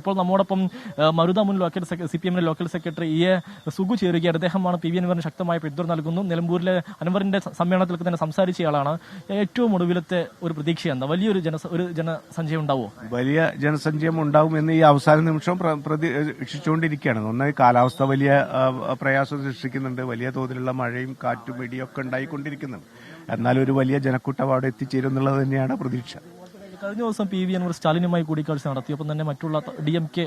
ഇപ്പോൾ നമ്മോടൊപ്പം മരുത മുൻ local CPM local secretary Sugu ചേരുകയാണ്. അദ്ദേഹമാണ് പി വി അൻവറിന് ശക്തമായ പിന്തുണ നൽകുന്നു. നിലമ്പൂരിലെ അൻവറിന്റെ സമ്മേളനത്തിൽ തന്നെ സംസാരിച്ചയാളാണ്. ഏറ്റവും ഒടുവിലത്തെ ഒരു പ്രതീക്ഷ എന്താ? വലിയൊരു ജനസഞ്ചയം ഉണ്ടാവുമോ? വലിയ ജനസഞ്ചയം ഉണ്ടാവുമെന്ന് ഈ അവസാന നിമിഷം പ്രതീക്ഷിച്ചുകൊണ്ടിരിക്കുകയാണ്. ഒന്നായി കാലാവസ്ഥ വലിയ പ്രയാസം സൃഷ്ടിക്കുന്നുണ്ട്. വലിയ തോതിലുള്ള മഴയും കാറ്റും ഇടിയൊക്കെ ഉണ്ടായിക്കൊണ്ടിരിക്കുന്നുണ്ട്. എന്നാൽ ഒരു വലിയ ജനക്കൂട്ടം അവിടെ എത്തിച്ചേരും എന്നുള്ളത് തന്നെയാണ് പ്രതീക്ഷ. കഴിഞ്ഞ ദിവസം പി വി അൻവർ സ്റ്റാലിനുമായി കൂടിക്കാഴ്ച നടത്തി. ഒപ്പം തന്നെ മറ്റുള്ള DMK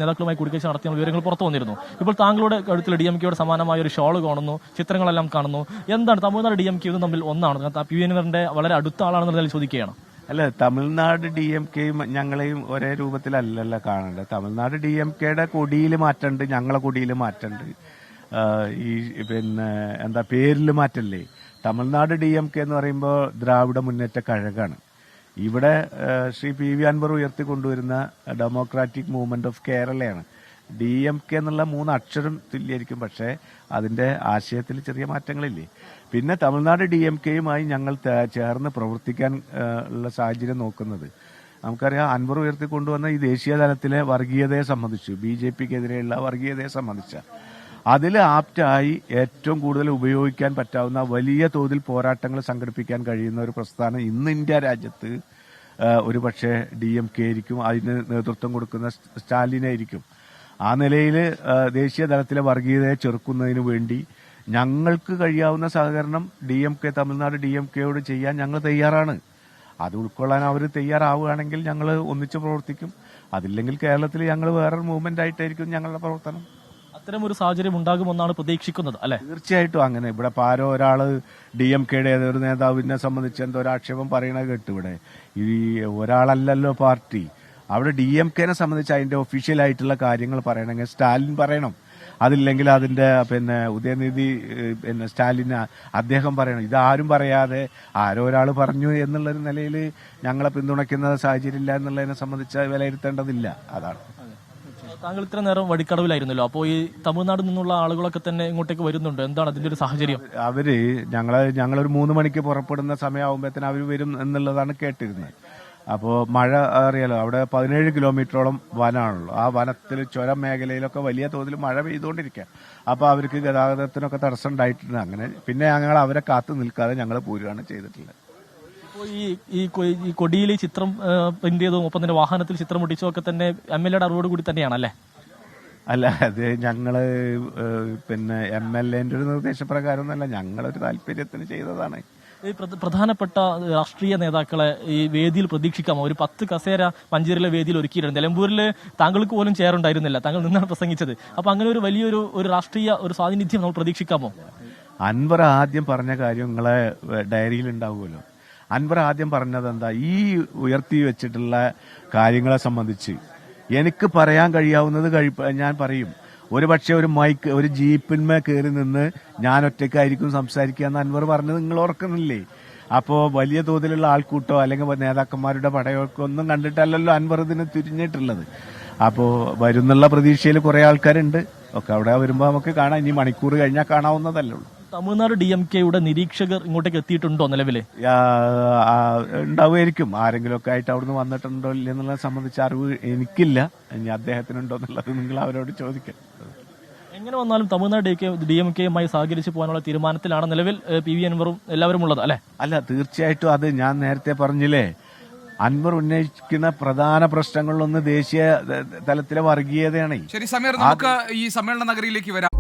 നേതാക്കളുമായി കൂടിക്കാഴ്ച നടത്തിയ വിവരങ്ങൾ പുറത്തു വന്നിരുന്നു. ഇപ്പോൾ താങ്കളുടെ കഴുത്തിൽ DMKയുടെ സമാനമായ ഒരു ഷോൾ കാണുന്നു, ചിത്രങ്ങളെല്ലാം കാണുന്നു. എന്താണ് തമിഴ്നാട് DMK തമ്മിൽ ഒന്നാണ്? പി വി അൻവറിന്റെ വളരെ അടുത്ത ആളാണെന്നതിൽ ചോദിക്കുകയാണ്. അല്ല, തമിഴ്നാട് DMKയും ഞങ്ങളെയും ഒരേ രൂപത്തിലല്ലല്ലോ കാണേണ്ടത്. തമിഴ്നാട് DMKയുടെ കൊടിയിൽ മാറ്റമുണ്ട്, ഞങ്ങളെ കൊടിയിൽ മാറ്റമുണ്ട്. പേരിൽ മാറ്റല്ലേ? തമിഴ്നാട് DMK എന്ന് പറയുമ്പോൾ ദ്രാവിഡ മുന്നേറ്റ കഴകാണ്. ഇവിടെ ശ്രീ പി വി അൻവർ ഉയർത്തിക്കൊണ്ടുവരുന്ന ഡെമോക്രാറ്റിക് മൂവ്മെന്റ് ഓഫ് കേരളയാണ്. DMK എന്നുള്ള 3 അക്ഷരം തുല്യായിരിക്കും, പക്ഷേ അതിന്റെ ആശയത്തിൽ ചെറിയ മാറ്റങ്ങളില്ലേ. പിന്നെ തമിഴ്നാട് DMKയുമായി ഞങ്ങൾ ചേർന്ന് പ്രവർത്തിക്കാൻ ഉള്ള സാഹചര്യം നോക്കുന്നത്, നമുക്കറിയാം അൻവർ ഉയർത്തിക്കൊണ്ടുവന്ന ഈ ദേശീയ തലത്തിലെ വർഗീയതയെ സംബന്ധിച്ചു, BJPക്കെതിരെയുള്ള വർഗീയതയെ സംബന്ധിച്ച അതിൽ ആപ്റ്റായി ഏറ്റവും കൂടുതൽ ഉപയോഗിക്കാൻ പറ്റാവുന്ന വലിയ തോതിൽ പോരാട്ടങ്ങൾ സംഘടിപ്പിക്കാൻ കഴിയുന്ന ഒരു പ്രസ്ഥാനം ഇന്ന് ഇന്ത്യ രാജ്യത്ത് ഒരു പക്ഷേ DMK ആയിരിക്കും. അതിന് നേതൃത്വം കൊടുക്കുന്ന സ്റ്റാലിനായിരിക്കും. ആ നിലയിൽ ദേശീയ തലത്തിലെ വർഗീയതയെ ചെറുക്കുന്നതിന് വേണ്ടി ഞങ്ങൾക്ക് കഴിയാവുന്ന സഹകരണം തമിഴ്നാട് DMKയോട് ചെയ്യാൻ ഞങ്ങൾ തയ്യാറാണ്. അത് ഉൾക്കൊള്ളാൻ അവർ തയ്യാറാവുകയാണെങ്കിൽ ഞങ്ങൾ ഒന്നിച്ച് പ്രവർത്തിക്കും. അതില്ലെങ്കിൽ കേരളത്തിൽ ഞങ്ങൾ വേറൊരു മൂവ്മെന്റ് ആയിട്ടായിരിക്കും ഞങ്ങളുടെ പ്രവർത്തനം. അത്തരം ഒരു സാഹചര്യം ഉണ്ടാകുമെന്നാണ് പ്രതീക്ഷിക്കുന്നത്, അല്ലെ? തീർച്ചയായിട്ടും അങ്ങനെ. ഇവിടെ ആരോ ഒരാള് DMKയുടെ ഒരു നേതാവിനെ സംബന്ധിച്ച് എന്തോ ഒരു ആക്ഷേപം പറയണത് കേട്ടു. ഇവിടെ ഈ ഒരാളല്ലല്ലോ പാർട്ടി. അവിടെ DMKനെ സംബന്ധിച്ച് അതിന്റെ ഒഫീഷ്യൽ ആയിട്ടുള്ള കാര്യങ്ങൾ പറയണമെങ്കിൽ സ്റ്റാലിൻ പറയണം. അതില്ലെങ്കിൽ അതിന്റെ ഉദയനിധി സ്റ്റാലിന് അദ്ദേഹം പറയണം. ഇതാരും പറയാതെ ആരോ ഒരാൾ പറഞ്ഞു എന്നുള്ളൊരു നിലയിൽ ഞങ്ങളെ പിന്തുണയ്ക്കുന്ന സാഹചര്യം ഇല്ല എന്നുള്ളതിനെ സംബന്ധിച്ച് വിലയിരുത്തേണ്ടതില്ല. അതാണ്. താങ്കൾ ഇത്ര നേരം വഴിക്കടവിലായിരുന്നല്ലോ. അപ്പോൾ ഈ തമിഴ്നാട്ടിൽ നിന്നുള്ള ആളുകളൊക്കെ തന്നെ ഇങ്ങോട്ടേക്ക് വരുന്നുണ്ട്. എന്താണ് അതിന്റെ ഒരു സാഹചര്യം? അവര് ഞങ്ങളൊരു 3 മണിക്ക് പുറപ്പെടുന്ന സമയമാകുമ്പോഴത്തേന് അവർ വരും എന്നുള്ളതാണ് കേട്ടിരുന്നത്. അപ്പോൾ മഴ അറിയാലോ, അവിടെ 17 കിലോമീറ്ററോളം വനമാണല്ലോ. ആ വനത്തിൽ ചുരം മേഖലയിലൊക്കെ വലിയ തോതിൽ മഴ പെയ്തുകൊണ്ടിരിക്കുക. അപ്പോൾ അവർക്ക് ഗതാഗതത്തിനൊക്കെ തടസ്സം ഉണ്ടായിട്ടുണ്ട്. അങ്ങനെ പിന്നെ ഞങ്ങൾ അവരെ കാത്തു നിൽക്കാതെ ഞങ്ങൾ പോരുകയാണ് ചെയ്തിട്ടുള്ളത്. ഇപ്പോൾ ഈ കൊടിയിൽ ചിത്രം പ്രിന്റ് ചെയ്തതും ഒപ്പം തന്നെ വാഹനത്തിൽ ചിത്രം ഒട്ടിച്ചതും ഒക്കെ തന്നെ MLAയുടെ അറിവോട് കൂടി തന്നെയാണല്ലേ? അല്ല, അത് ഞങ്ങള് MLAന്റെ ഒരു നിർദ്ദേശപ്രകാരം ഒന്നല്ല, ഞങ്ങളൊരു താല്പര്യത്തിന് ചെയ്തതാണ്. ഈ പ്രധാനപ്പെട്ട രാഷ്ട്രീയ നേതാക്കളെ ഈ വേദിയിൽ പ്രതീക്ഷിക്കാമോ? ഒരു 10 കസേര മഞ്ചേരിയിലെ വേദിയിൽ ഒരുക്കിയിട്ടുണ്ട്. നിലമ്പൂരിൽ താങ്കൾക്ക് പോലും ചെയറുണ്ടായിരുന്നില്ല, താങ്കൾ നിന്നാണ് പ്രസംഗിച്ചത്. അപ്പൊ അങ്ങനെ ഒരു വലിയൊരു രാഷ്ട്രീയ ഒരു സാന്നിധ്യം നമ്മൾ പ്രതീക്ഷിക്കാമോ? അൻവർ ആദ്യം പറഞ്ഞ കാര്യം നിങ്ങളെ ഡയറിയിൽ ഉണ്ടാവുമല്ലോ. അൻവർ ആദ്യം പറഞ്ഞത് എന്താ? ഈ ഉയർത്തി വെച്ചിട്ടുള്ള കാര്യങ്ങളെ സംബന്ധിച്ച് എനിക്ക് പറയാൻ കഴിയാവുന്നത് ഞാൻ പറയും. ഒരു പക്ഷേ ഒരു ജീപ്പിന്മേ കയറി നിന്ന് ഞാൻ ഒറ്റയ്ക്കായിരിക്കും സംസാരിക്കുക എന്ന് അൻവർ പറഞ്ഞത് നിങ്ങൾ ഓർക്കുന്നില്ലേ? അപ്പോ വലിയ തോതിലുള്ള ആൾക്കൂട്ടോ അല്ലെങ്കിൽ നേതാക്കന്മാരുടെ പടയൊക്കെ ഒന്നും കണ്ടിട്ടല്ലല്ലോ അൻവർ ഇതിന് തിരിഞ്ഞിട്ടുള്ളത്. അപ്പോ വരുന്നുള്ള പ്രതീക്ഷയിൽ കുറെ ആൾക്കാരുണ്ട്. ഒക്കെ അവിടെ വരുമ്പോൾ നമുക്ക് കാണാം. ഇനി മണിക്കൂർ കഴിഞ്ഞാൽ കാണാവുന്നതല്ലേ ഉള്ളൂ. തമിഴ്നാട് DMKയുടെ നിരീക്ഷകർ ഇങ്ങോട്ടേക്ക് എത്തിയിട്ടുണ്ടോ നിലവില്? ഉണ്ടാവുമായിരിക്കും. ആരെങ്കിലും ഒക്കെ ആയിട്ട് അവിടുന്ന് വന്നിട്ടുണ്ടോ ഇല്ലെന്നുള്ളത് സംബന്ധിച്ച അറിവ് എനിക്കില്ല. ഇനി അദ്ദേഹത്തിനുണ്ടോ എന്നുള്ളത് നിങ്ങൾ അവരോട് ചോദിക്കാം. എങ്ങനെ വന്നാലും തമിഴ്നാട് DMKയുമായി സഹകരിച്ച് പോകാനുള്ള തീരുമാനത്തിലാണ് നിലവിൽ പി വി അൻവറും എല്ലാവരും ഉള്ളത്, അല്ലെ? അല്ല, തീർച്ചയായിട്ടും. അത് ഞാൻ നേരത്തെ പറഞ്ഞില്ലേ, അൻവർ ഉന്നയിക്കുന്ന പ്രധാന പ്രശ്നങ്ങളിലൊന്ന് ദേശീയ തലത്തിലെ വർഗീയതയാണ്. ശരി സമീർ, നമുക്ക് ഈ സമ്മേളന നഗരിയിലേക്ക് വരാം.